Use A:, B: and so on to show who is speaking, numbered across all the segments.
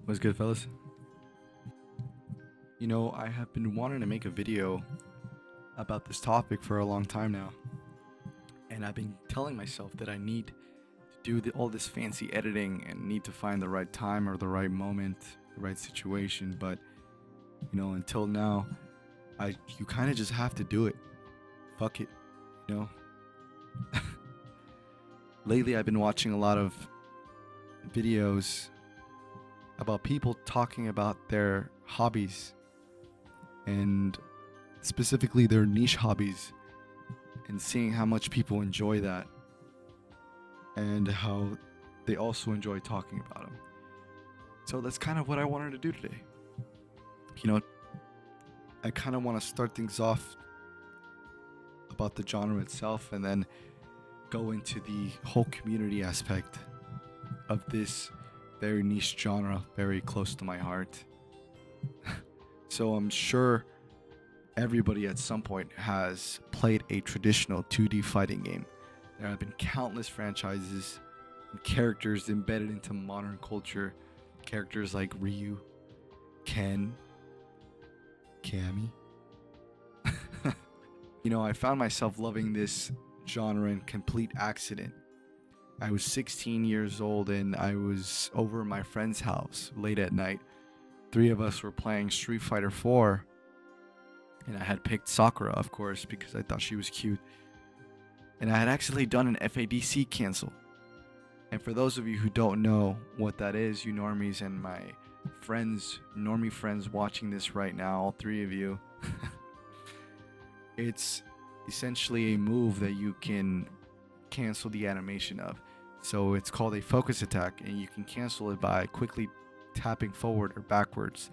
A: What's good, fellas? I have been wanting to make a video about this topic for a long time now. And I've been telling myself that I need to do all this fancy editing and need to find the right time or the right moment, the right situation. But, until now, you kind of just have to do it. Fuck it, you know? Lately, I've been watching a lot of videos about people talking about their hobbies and specifically their niche hobbies and seeing how much people enjoy that and how they also enjoy talking about them. So that's kind of what I wanted to do today. I kind of want to start things off about the genre itself and then go into the whole community aspect of this very niche genre, very close to my heart. So I'm sure everybody at some point has played a traditional 2D fighting game. There have been countless franchises and characters embedded into modern culture. Characters like Ryu, Ken, Cammy. I found myself loving this genre in complete accident. I was 16 years old and I was over at my friend's house late at night. Three of us were playing Street Fighter 4, and I had picked Sakura, of course, because I thought she was cute. And I had actually done an FADC cancel. And for those of you who don't know what that is, you normies and my normie friends watching this right now, all three of you, it's essentially a move that you can cancel the animation of. So it's called a focus attack, and you can cancel it by quickly tapping forward or backwards.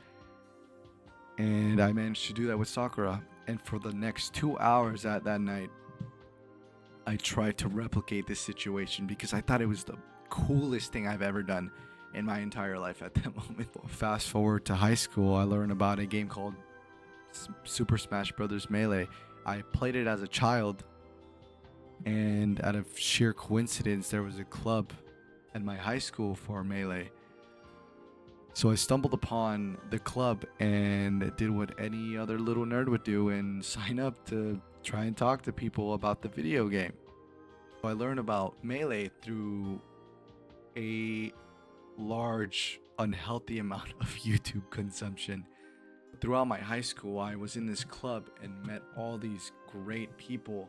A: And I managed to do that with Sakura. And for the next 2 hours at that night, I tried to replicate this situation because I thought it was the coolest thing I've ever done in my entire life at that moment. Fast forward to high school, I learned about a game called Super Smash Bros. Melee. I played it as a child, and out of sheer coincidence, there was a club at my high school for Melee. So I stumbled upon the club and did what any other little nerd would do and sign up to try and talk to people about the video game. So I learned about Melee through a large, unhealthy amount of YouTube consumption. Throughout my high school, I was in this club and met all these great people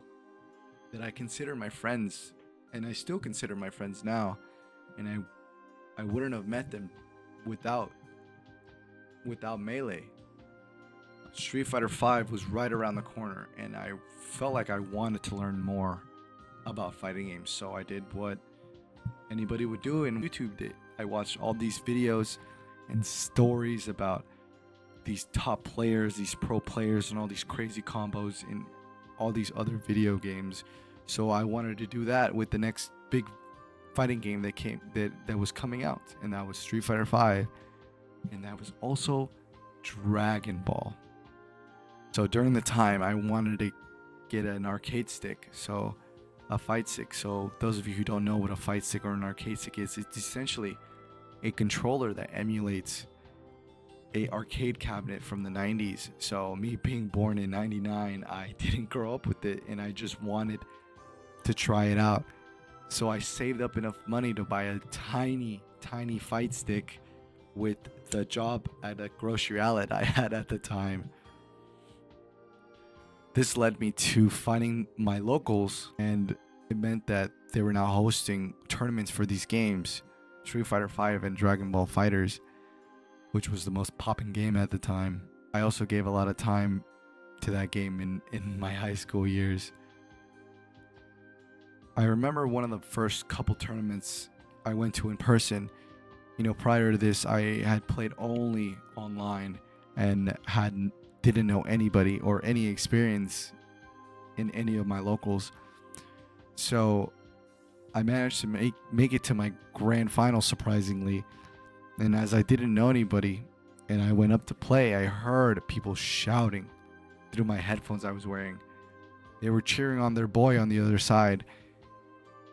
A: that I consider my friends, and I still consider my friends now. And I wouldn't have met them without Melee. Street Fighter 5 was right around the corner, and I felt like I wanted to learn more about fighting games, so I did what anybody would do, and YouTube did. I watched all these videos and stories about these top players, these pro players, and all these crazy combos in all these other video games. So I wanted to do that with the next big fighting game that was coming out, and that was Street Fighter 5, and that was also Dragon Ball. So during the time, I wanted to get an arcade stick, so a fight stick. So those of you who don't know what a fight stick or an arcade stick is, it's essentially a controller that emulates a arcade cabinet from the 90s. So me being born in 99, I didn't grow up with it, and I just wanted to try it out. So I saved up enough money to buy a tiny fight stick with the job at a grocery outlet I had at the time. This led me to finding my locals, and it meant that they were now hosting tournaments for these games, Street Fighter 5 and Dragon Ball FighterZ, which was the most popping game at the time. I also gave a lot of time to that game in my high school years. I remember one of the first couple tournaments I went to in person. Prior to this, I had played only online and didn't know anybody or any experience in any of my locals. So I managed to make it to my grand final, surprisingly. And as I didn't know anybody and I went up to play, I heard people shouting through my headphones I was wearing. They were cheering on their boy on the other side.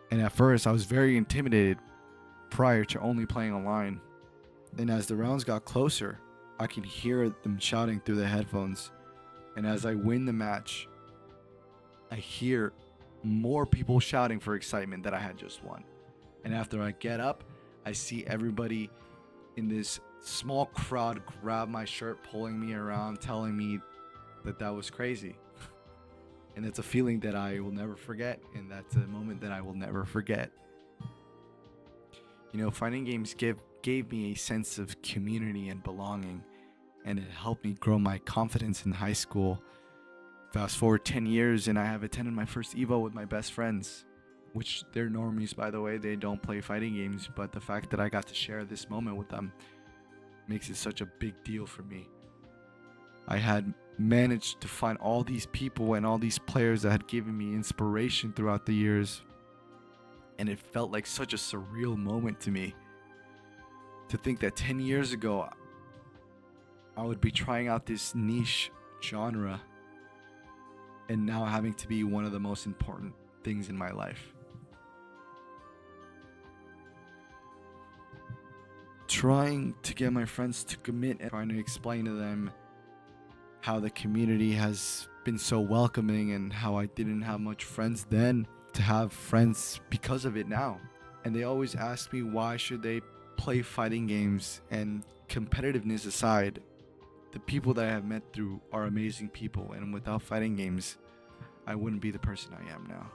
A: And at first, I was very intimidated prior to only playing online. And as the rounds got closer, I can hear them shouting through the headphones. And as I win the match, I hear more people shouting for excitement that I had just won. And after I get up, I see everybody in this small crowd grab my shirt, pulling me around, telling me that that was crazy. And it's a feeling that I will never forget. And that's a moment that I will never forget. You know, fighting games gave me a sense of community and belonging, and it helped me grow my confidence in high school. Fast forward 10 years, and I have attended my first Evo with my best friends, which they're normies, by the way. They don't play fighting games, but the fact that I got to share this moment with them makes it such a big deal for me. I had managed to find all these people and all these players that had given me inspiration throughout the years, and it felt like such a surreal moment to me to think that 10 years ago I would be trying out this niche genre and now having to be one of the most important things in my life. Trying to get my friends to commit and trying to explain to them how the community has been so welcoming and how I didn't have much friends then to have friends because of it now. And they always ask me why should they play fighting games, and competitiveness aside, the people that I have met through are amazing people, and without fighting games, I wouldn't be the person I am now.